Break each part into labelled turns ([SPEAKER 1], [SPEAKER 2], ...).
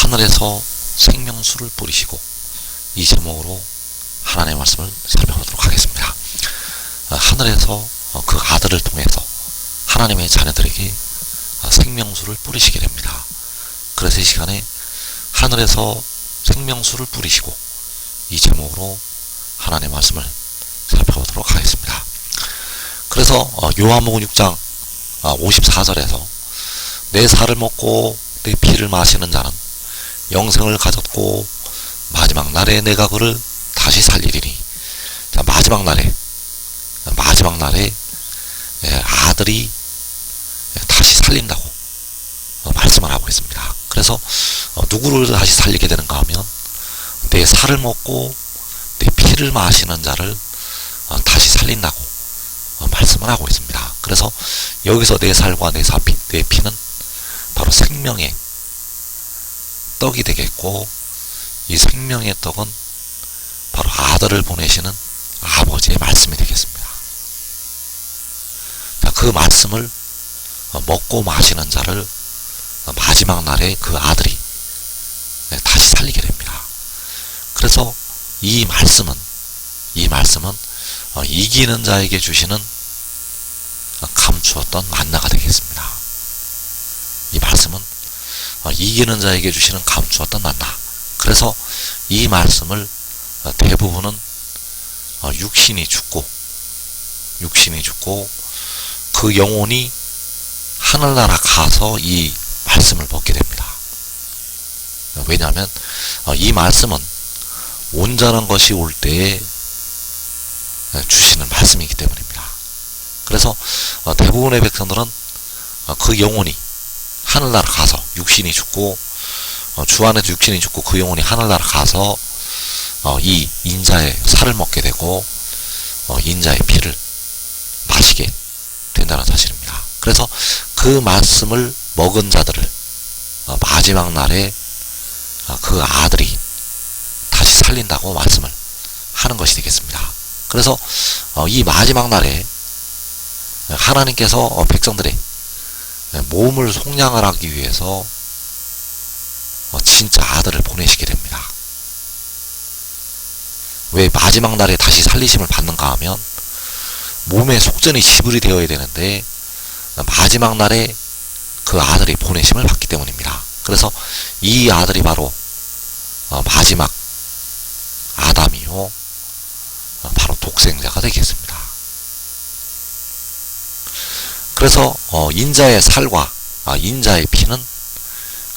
[SPEAKER 1] 하늘에서 생명수를 뿌리시고, 이 제목으로 하나님의 말씀을 살펴보도록 하겠습니다. 하늘에서 그 아들을 통해서 하나님의 자녀들에게 생명수를 뿌리시게 됩니다. 그래서 이 시간에 하늘에서 생명수를 뿌리시고, 이 제목으로 하나님의 말씀을 살펴보도록 하겠습니다. 그래서 요한복음 6장 54절에서 내 살을 먹고 내 피를 마시는 자는 영생을 가졌고 마지막 날에 내가 그를 다시 살리리니, 자, 마지막 날에 아들이 다시 살린다고 말씀을 하고 있습니다. 그래서 누구를 다시 살리게 되는가 하면 내 살을 먹고 내 피를 마시는 자를 다시 살린다고 말씀을 하고 있습니다. 그래서 여기서 내 살과 내 피는 바로 생명의 떡이 되겠고, 이 생명의 떡은 바로 아들을 보내시는 아버지의 말씀이 되겠습니다. 자, 그 말씀을 먹고 마시는 자를 마지막 날에 그 아들이 다시 살리게 됩니다. 그래서 이 말씀은 이기는 자에게 주시는 감추었던 만나가 되겠습니다. 이 말씀은 이기는 자에게 주시는 감추었던 만나. 그래서 이 말씀을 대부분은 육신이 죽고 그 영혼이 하늘나라 가서 이 말씀을 먹게 됩니다. 왜냐하면 이 말씀은 온전한 것이 올 때에 주시는 말씀이기 때문입니다. 그래서 대부분의 백성들은 그 영혼이 하늘나라 가서, 육신이 죽고 주 안에서 육신이 죽고 그 영혼이 하늘나라 가서 이 인자의 살을 먹게 되고 인자의 피를 마시게 된다는 사실입니다. 그래서 그 말씀을 먹은 자들을 마지막 날에 그 아들이 다시 살린다고 말씀을 하는 것이 되겠습니다. 그래서 이 마지막 날에 하나님께서 백성들의 몸을 속량을 하기 위해서 진짜 아들을 보내시게 됩니다. 왜 마지막 날에 다시 살리심을 받는가 하면 몸의 속전이 지불이 되어야 되는데 마지막 날에 그 아들이 보내심을 받기 때문입니다. 그래서 이 아들이 바로 마지막 아담이요, 바로 독생자가 되겠습니다. 그래서 인자의 살과 인자의 피는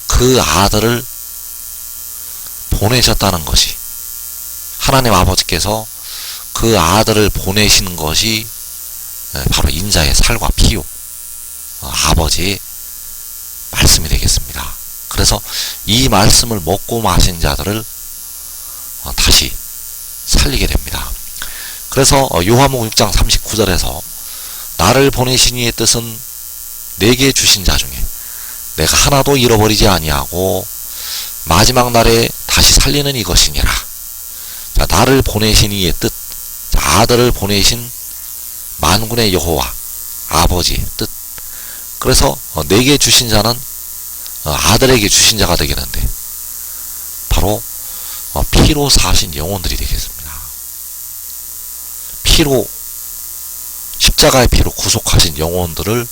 [SPEAKER 1] 그 아들을 보내셨다는 것이, 하나님 아버지께서 그 아들을 보내시는 것이 바로 인자의 살과 피요, 아버지의 말씀이 되겠습니다. 그래서 이 말씀을 먹고 마신 자들을 다시 살리게 됩니다. 그래서 요한복음 6장 39절에서 나를 보내신 이의 뜻은 내게 주신 자 중에 내가 하나도 잃어버리지 아니하고 마지막 날에 다시 살리는 이것이니라. 자, 나를 보내신 이의 뜻, 아들을 보내신 만군의 여호와 아버지의 뜻. 그래서 내게 주신 자는 아들에게 주신 자가 되겠는데 바로 피로 사신 영혼들이 되겠습니다. 피로, 십자가의 피로 구속하신 영혼들을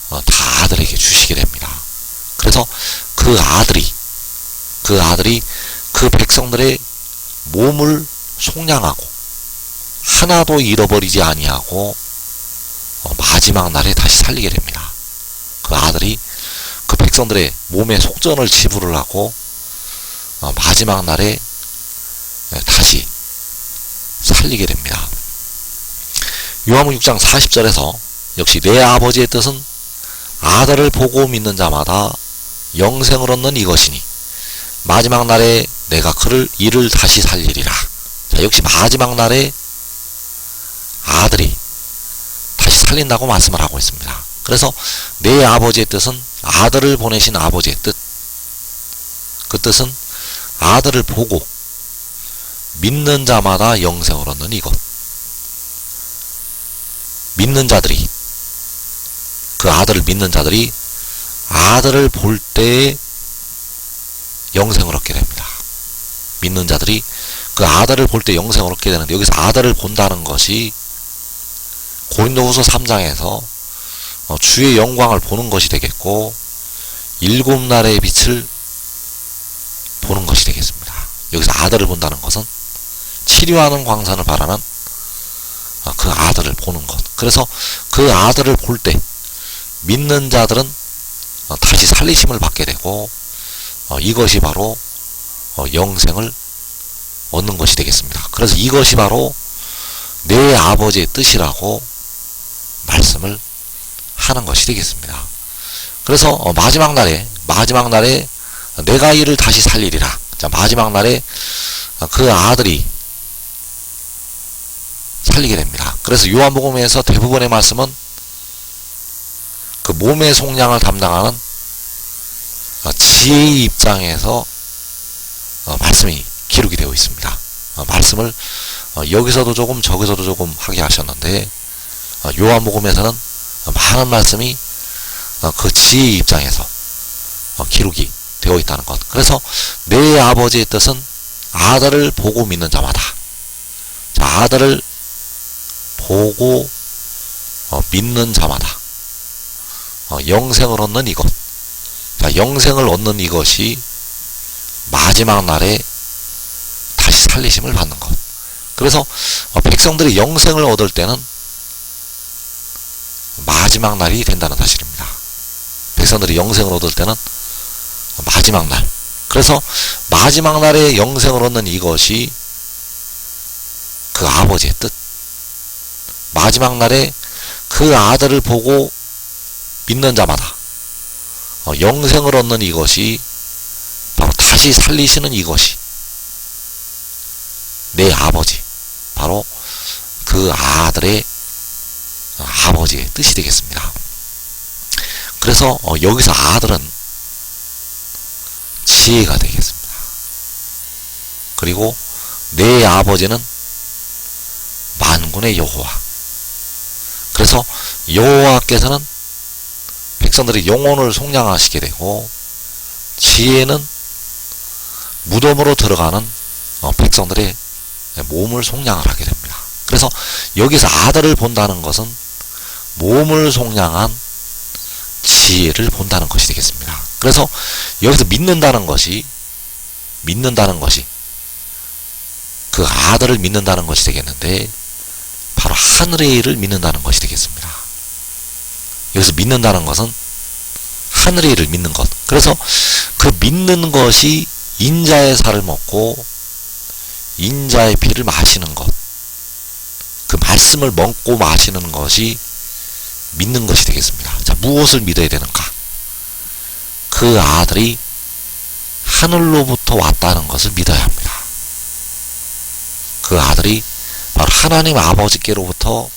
[SPEAKER 1] 다 아들에게 주시게 됩니다. 그래서 그 아들이 그 백성들의 몸을 속량하고 하나도 잃어버리지 아니하고 마지막 날에 다시 살리게 됩니다. 그 아들이 그 백성들의 몸의 속전을 지불을 하고 마지막 날에 다시 살리게 됩니다. 요한복음 6장 40절에서 역시 내 아버지의 뜻은 아들을 보고 믿는 자마다 영생을 얻는 이것이니 마지막 날에 내가 이를 다시 살리리라. 자, 역시 마지막 날에 아들이 다시 살린다고 말씀을 하고 있습니다. 그래서 내 아버지의 뜻은 아들을 보내신 아버지의 뜻, 그 뜻은 아들을 보고 믿는 자마다 영생을 얻는 이것. 믿는 자들이, 그 아들을 믿는 자들이 아들을 볼 때에 영생을 얻게 됩니다. 믿는 자들이 그 아들을 볼 때 영생을 얻게 되는데, 여기서 아들을 본다는 것이 고린도후서 3장에서 주의 영광을 보는 것이 되겠고, 일곱 나라의 빛을 보는 것이 되겠습니다. 여기서 아들을 본다는 것은 치료하는 광선을 바라는 그 아들을 보는 것. 그래서 그 아들을 볼 때 믿는 자들은 다시 살리심을 받게 되고, 이것이 바로 영생을 얻는 것이 되겠습니다. 그래서 이것이 바로 내 아버지의 뜻이라고 말씀을 하는 것이 되겠습니다. 그래서 마지막 날에 내가 이를 다시 살리리라. 자, 마지막 날에 그 아들이 살리게 됩니다. 그래서 요한복음에서 대부분의 말씀은 그 몸의 속량을 담당하는 지혜의 입장에서 말씀이 기록이 되어 있습니다. 말씀을 여기서도 조금 저기서도 조금 하게 하셨는데, 요한복음에서는 많은 말씀이 그 지혜의 입장에서 기록이 되어 있다는 것. 그래서 내 아버지의 뜻은 아들을 보고 믿는 자마다, 자, 아들을 보고 믿는 자마다 영생을 얻는 이것. 자, 영생을 얻는 이것이 마지막 날에 다시 살리심을 받는 것. 그래서 백성들이 영생을 얻을 때는 마지막 날이 된다는 사실입니다. 백성들이 영생을 얻을 때는 마지막 날. 그래서 마지막 날에 영생을 얻는 이것이 그 아버지의 뜻. 마지막 날에 그 아들을 보고 믿는 자마다 영생을 얻는 이것이 바로 다시 살리시는 이것이 내 아버지, 바로 그 아들의 아버지의 뜻이 되겠습니다. 그래서 여기서 아들은 지혜가 되겠습니다. 그리고 내 아버지는 만군의 여호와. 그래서 여호와께서는 백성들의 영혼을 속량하시게 되고, 지혜는 무덤으로 들어가는 백성들의 몸을 속량을 하게 됩니다. 그래서 여기서 아들을 본다는 것은 몸을 속량한 지혜를 본다는 것이 되겠습니다. 그래서 여기서 믿는다는 것이 그 아들을 믿는다는 것이 되겠는데, 바로 하늘의 일을 믿는다는 것이 되겠습니다. 여기서 믿는다는 것은 하늘의 일을 믿는 것. 그래서 그 믿는 것이 인자의 살을 먹고 인자의 피를 마시는 것, 그 말씀을 먹고 마시는 것이 믿는 것이 되겠습니다. 자, 무엇을 믿어야 되는가? 그 아들이 하늘로부터 왔다는 것을 믿어야 합니다. 그 아들이 바로 하나님 아버지께로부터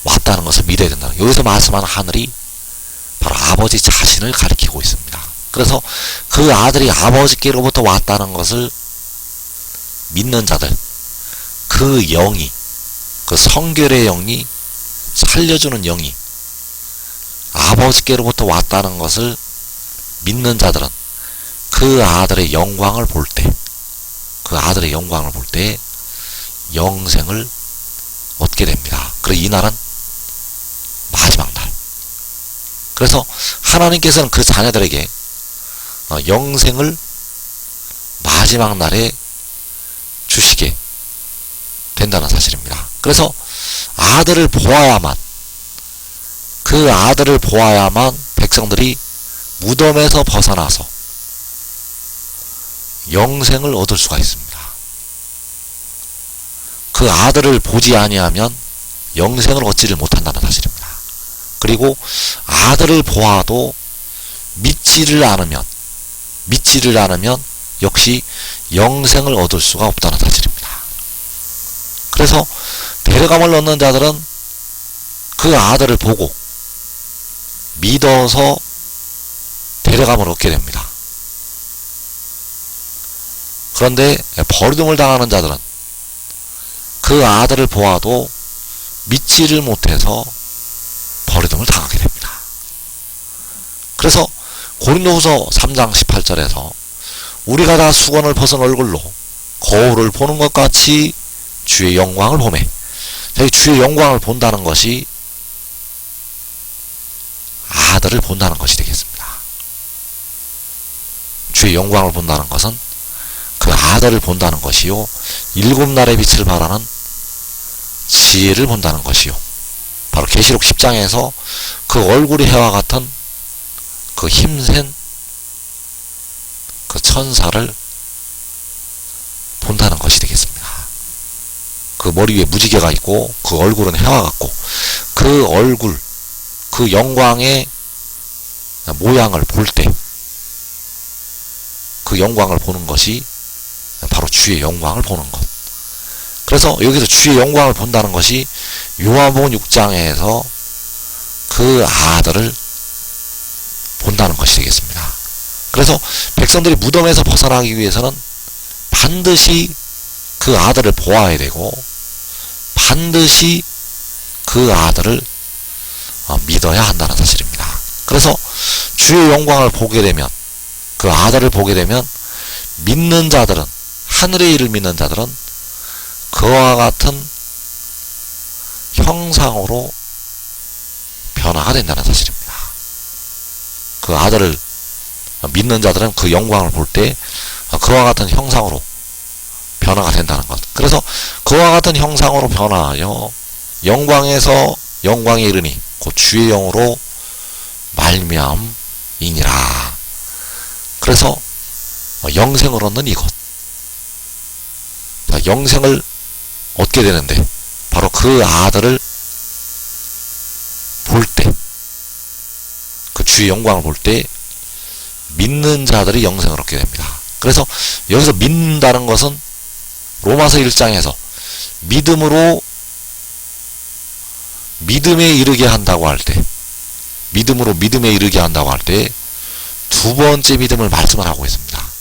[SPEAKER 1] 왔다는 것을 믿어야 된다. 여기서 말씀하는 하늘이 바로 아버지 자신을 가리키고 있습니다. 그래서 그 아들이 아버지께로부터 왔다는 것을 믿는 자들, 그 영이, 그 성결의 영이, 살려주는 영이 아버지께로부터 왔다는 것을 믿는 자들은 그 아들의 영광을 볼 때, 영생을 얻게 됩니다. 그리고 이 날은 마지막 날. 그래서 하나님께서는 그 자녀들에게 영생을 마지막 날에 주시게 된다는 사실입니다. 그래서 아들을 보아야만, 그 아들을 보아야만 백성들이 무덤에서 벗어나서 영생을 얻을 수가 있습니다. 그 아들을 보지 아니하면 영생을 얻지를 못한다는 사실입니다. 그리고 아들을 보아도 믿지를 않으면 역시 영생을 얻을 수가 없다는 사실입니다. 그래서 데려감을 얻는 자들은 그 아들을 보고 믿어서 데려감을 얻게 됩니다. 그런데 버림을 당하는 자들은 그 아들을 보아도 믿지를 못해서 버림을 당하게 됩니다. 그래서 고린도후서 3장 18절에서 우리가 다 수건을 벗은 얼굴로 거울을 보는 것 같이 주의 영광을 보매. 저희 주의 영광을 본다는 것이 아들을 본다는 것이 되겠습니다. 주의 영광을 본다는 것은 그 아들을 본다는 것이요, 일곱 날의 빛을 발하는 지혜를 본다는 것이요, 바로 계시록 10장에서 그 얼굴이 해와 같은 그 힘센 그 천사를 본다는 것이 되겠습니다. 그 머리 위에 무지개가 있고 그 얼굴은 해와 같고 그 얼굴, 그 영광의 모양을 볼 때 그 영광을 보는 것이 바로 주의 영광을 보는 것. 그래서 여기서 주의 영광을 본다는 것이 요한복음 6장에서 그 아들을 본다는 것이 되겠습니다. 그래서 백성들이 무덤에서 벗어나기 위해서는 반드시 그 아들을 보아야 되고 반드시 그 아들을 믿어야 한다는 사실입니다. 그래서 주의 영광을 보게 되면, 그 아들을 보게 되면 믿는 자들은, 하늘의 일을 믿는 자들은 그와 같은 형상으로 변화가 된다는 사실입니다. 그 아들을 믿는 자들은 그 영광을 볼 때 그와 같은 형상으로 변화가 된다는 것. 그래서 그와 같은 형상으로 변화하여 영광에서 영광에 이르니 곧 주의 영으로 말미암이니라. 그래서 영생을 얻는 이것, 영생을 얻게 되는데 바로 그 아들을 볼 때, 그 주의 영광을 볼 때 믿는 자들이 영생을 얻게 됩니다. 그래서 여기서 믿는다는 것은 로마서 1장에서 믿음으로 믿음에 이르게 한다고 할 때, 믿음으로 믿음에 이르게 한다고 할 때 두 번째 믿음을 말씀을 하고 있습니다.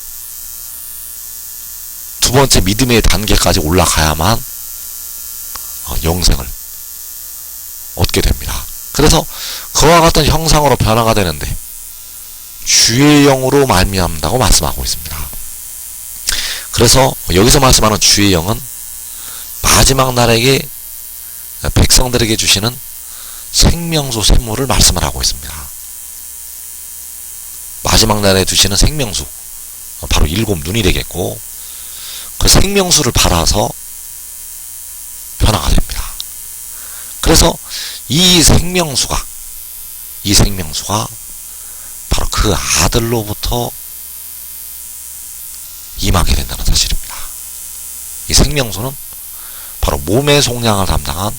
[SPEAKER 1] 두 번째 믿음의 단계까지 올라가야만 영생을 얻게 됩니다. 그래서 그와 같은 형상으로 변화가 되는데 주의 영으로 말미암다고 말씀하고 있습니다. 그래서 여기서 말씀하는 주의 영은 마지막 날에게 백성들에게 주시는 생명수 샘물을 말씀을 하고 있습니다. 마지막 날에 주시는 생명수, 바로 일곱 눈이 되겠고 그 생명수를 팔아서 변화가 됩니다. 그래서 이 생명수가 바로 그 아들로부터 임하게 된다는 사실입니다. 이 생명수는 바로 몸의 속량을 담당한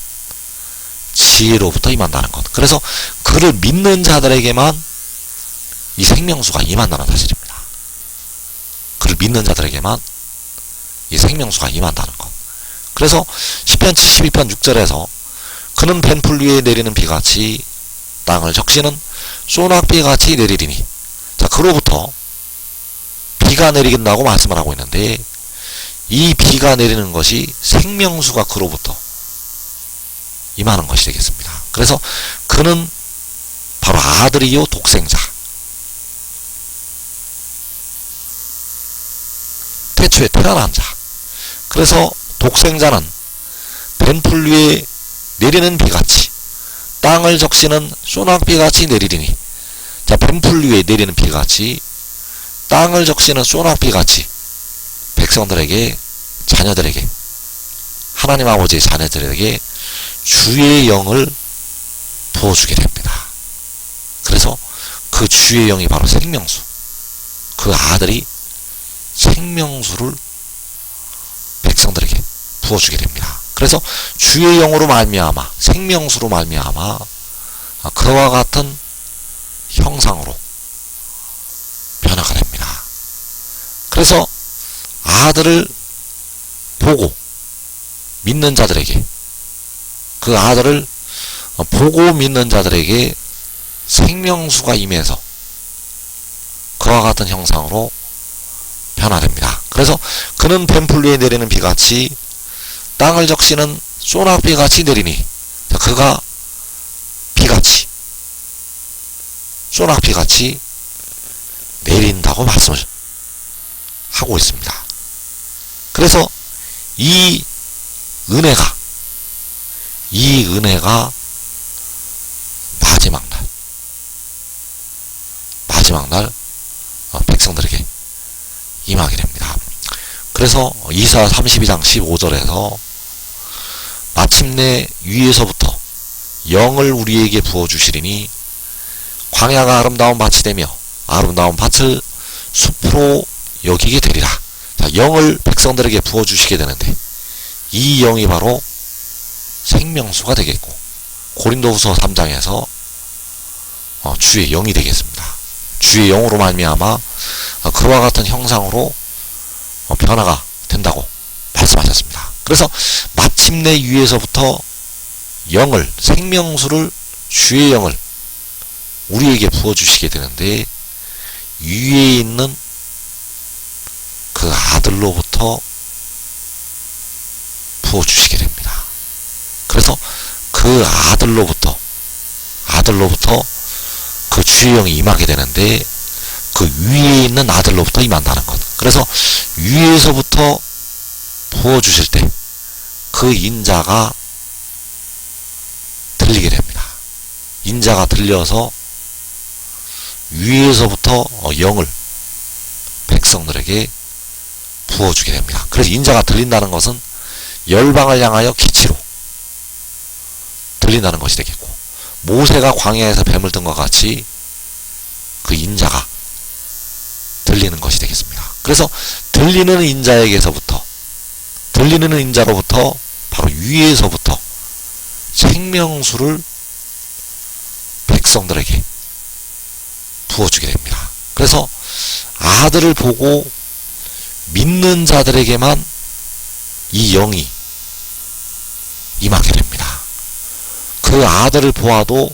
[SPEAKER 1] 지혜로부터 임한다는 것. 그래서 그를 믿는 자들에게만 이 생명수가 임한다는 사실입니다. 그를 믿는 자들에게만 이 생명수가 임한다는 것. 그래서 시편 72편 6절에서 그는 벤풀 위에 내리는 비같이 땅을 적시는 소낙비같이 내리리니, 자, 그로부터 비가 내리긴다고 말씀을 하고 있는데 이 비가 내리는 것이 생명수가 그로부터 임하는 것이 되겠습니다. 그래서 그는 바로 아들이요 독생자, 태초에 태어난 자. 그래서 독생자는 벤풀 위에 내리는 비같이 땅을 적시는 소낙비같이 내리리니, 자, 벤풀 위에 내리는 비같이 땅을 적시는 소낙비같이 백성들에게, 자녀들에게, 하나님 아버지의 자녀들에게 주의 영을 부어주게 됩니다. 그래서 그 주의 영이 바로 생명수, 그 아들이 생명수를 백성들에게 부어주게 됩니다. 그래서 주의 영으로 말미암아, 생명수로 말미암아 그와 같은 형상으로 변화가 됩니다. 그래서 아들을 보고 믿는 자들에게, 그 아들을 보고 믿는 자들에게 생명수가 임해서 그와 같은 형상으로 변화됩니다. 그래서 그는 뱀풀 위에 내리는 비같이 땅을 적시는 소낙비같이 내리니, 그가 비같이, 소낙비같이 내린다고 말씀을 하고 있습니다. 그래서 이 은혜가 마지막 날 백성들에게 임하게 됩니다. 그래서 이사 32장 15절에서 마침내 위에서부터 영을 우리에게 부어주시리니 광야가 아름다운 밭이 되며 아름다운 밭을 숲으로 여기게 되리라. 자, 영을 백성들에게 부어주시게 되는데 이 영이 바로 생명수가 되겠고 고린도후서 3장에서 주의 영이 되겠습니다. 주의 영으로 말미암아 그와 같은 형상으로 변화가 된다고 말씀하셨습니다. 그래서 마침내 위에서부터 영을, 생명수를, 주의 영을 우리에게 부어주시게 되는데 위에 있는 그 아들로부터 부어주시게 됩니다. 그래서 그 아들로부터 그 주의 영이 임하게 되는데 그 위에 있는 아들로부터 임한다는 것. 그래서 위에서부터 부어주실 때 그 인자가 들리게 됩니다. 인자가 들려서 위에서부터 영을 백성들에게 부어주게 됩니다. 그래서 인자가 들린다는 것은 열방을 향하여 기치로 들린다는 것이 되겠고 모세가 광야에서 뱀을 든 것 같이 그 인자가 들리는 것이 되겠습니다. 그래서 들리는 인자로부터 바로 위에서부터 생명수를 백성들에게 부어주게 됩니다. 그래서 아들을 보고 믿는 자들에게만 이 영이 임하게 됩니다. 그 아들을 보아도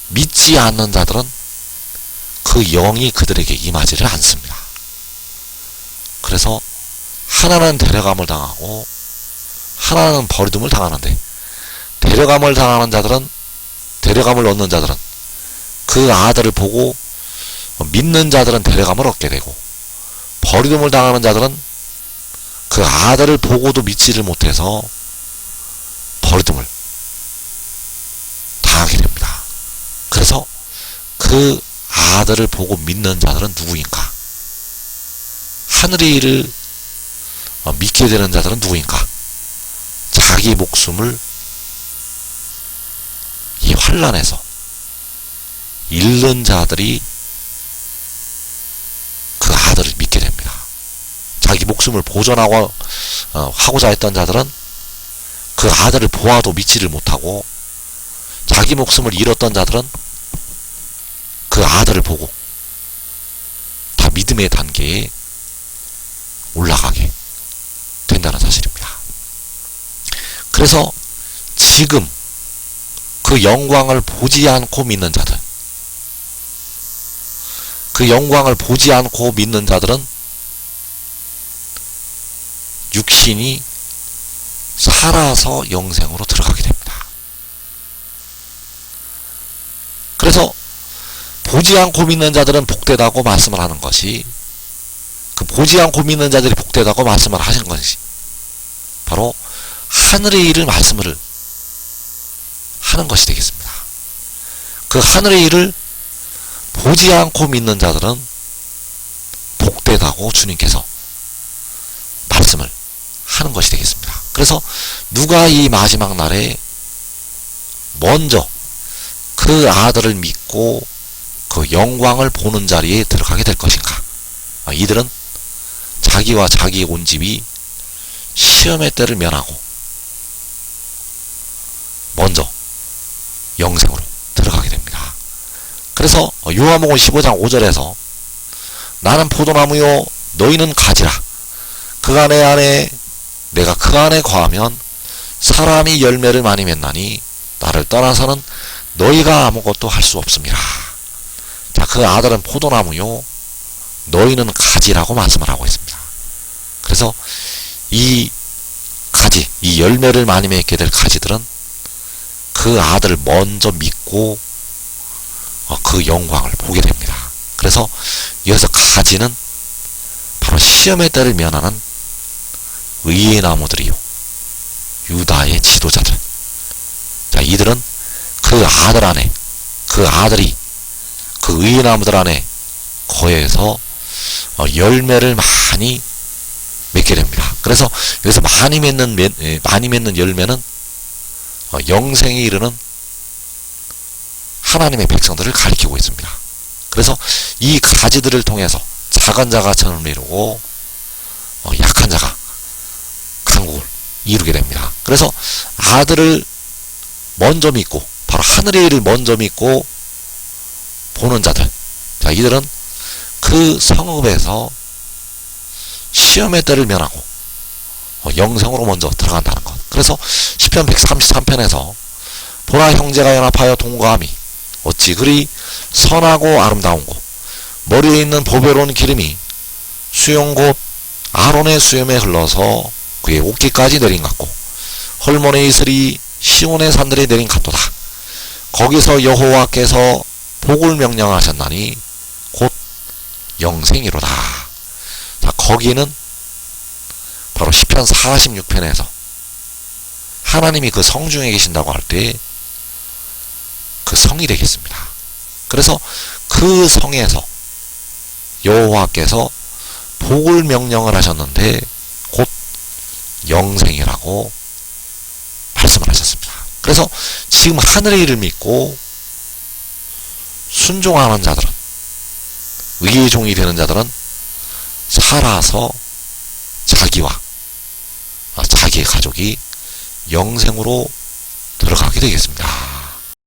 [SPEAKER 1] 믿지 않는 자들은 그 영이 그들에게 임하지를 않습니다. 그래서 하나는 데려감을 당하고 하나는 버리둠을 당하는데 데려감을 얻는 자들은 그 아들을 보고 믿는 자들은 데려감을 얻게 되고 버리둠을 당하는 자들은 그 아들을 보고도 믿지를 못해서 버리둠을 당하게 됩니다. 그래서 그 아들을 보고 믿는 자들은 누구인가? 하늘의 일을 믿게 되는 자들은 누구인가? 자기 목숨을 이 환난에서 잃는 자들이 그 아들을 믿게 됩니다. 자기 목숨을 보존하고 하고자 했던 자들은 그 아들을 보아도 믿지를 못하고 자기 목숨을 잃었던 자들은 그 아들을 보고 다 믿음의 단계에 올라가게 된다는 사실입니다. 그래서 지금 그 영광을 보지 않고 믿는 자들, 은 육신이 살아서 영생으로 들어가게 됩니다. 그래서 보지 않고 믿는 자들은 복되다고 말씀을 하는 것이, 그 보지 않고 믿는 자들이 복되다고 말씀을 하신 것이 바로 하늘의 일을 말씀을 하는 것이 되겠습니다. 그 하늘의 일을 보지 않고 믿는 자들은 복되다고 주님께서 말씀을 하는 것이 되겠습니다. 그래서 누가 이 마지막 날에 먼저 그 아들을 믿고 그 영광을 보는 자리에 들어가게 될 것인가? 이들은 자기와 자기의 온 집이 시험의 때를 면하고 먼저 영생으로 들어가게 됩니다. 그래서 요한복음 15장 5절에서 나는 포도나무요 너희는 가지라. 그 안에 내가 그 안에 거하면 사람이 열매를 많이 맺나니 나를 떠나서는 너희가 아무것도 할 수 없습니다. 자, 그 아들은 포도나무요 너희는 가지라고 말씀을 하고 있습니다. 그래서 이 가지, 이 열매를 많이 맺게 될 가지들은 그 아들을 먼저 믿고 그 영광을 보게 됩니다. 그래서 여기서 가지는 바로 시험의 때를 면하는 의의 나무들이요, 유다의 지도자들. 자, 이들은 그 아들 안에, 그 아들이 그 의의 나무들 안에 거해서 열매를 많이 맺게 됩니다. 그래서 여기서 많이 맺는 열매는 영생에 이르는 하나님의 백성들을 가리키고 있습니다. 그래서 이 가지들을 통해서 작은 자가 천을 이루고 약한 자가 강국을 이루게 됩니다. 그래서 아들을 먼저 믿고, 바로 하늘의 일을 먼저 믿고 보는 자들, 자, 이들은 그 성읍에서 시험의 때를 면하고 영생으로 먼저 들어간다는 것. 그래서 시편 133편에서 보라, 형제가 연합하여 동거함이 어찌 그리 선하고 아름다운고, 머리에 있는 보배로운 기름이 수용 곧 아론의 수염에 흘러서 그의 옷깃까지 내린 같고, 헐몬의 이슬이 시온의 산들에 내린 같도다. 거기서 여호와께서 복을 명령하셨나니 곧 영생이로다. 자, 거기는 바로 시편 46편에서 하나님이 그 성중에 계신다고 할 때 그 성이 되겠습니다. 그래서 그 성에서 여호와께서 복을 명령을 하셨는데 곧 영생이라고 말씀을 하셨습니다. 그래서 지금 하늘의 일을 믿고 순종하는 자들은, 의의 종이 되는 자들은 살아서 자기와 자기의 가족이 영생으로 들어가게 되겠습니다.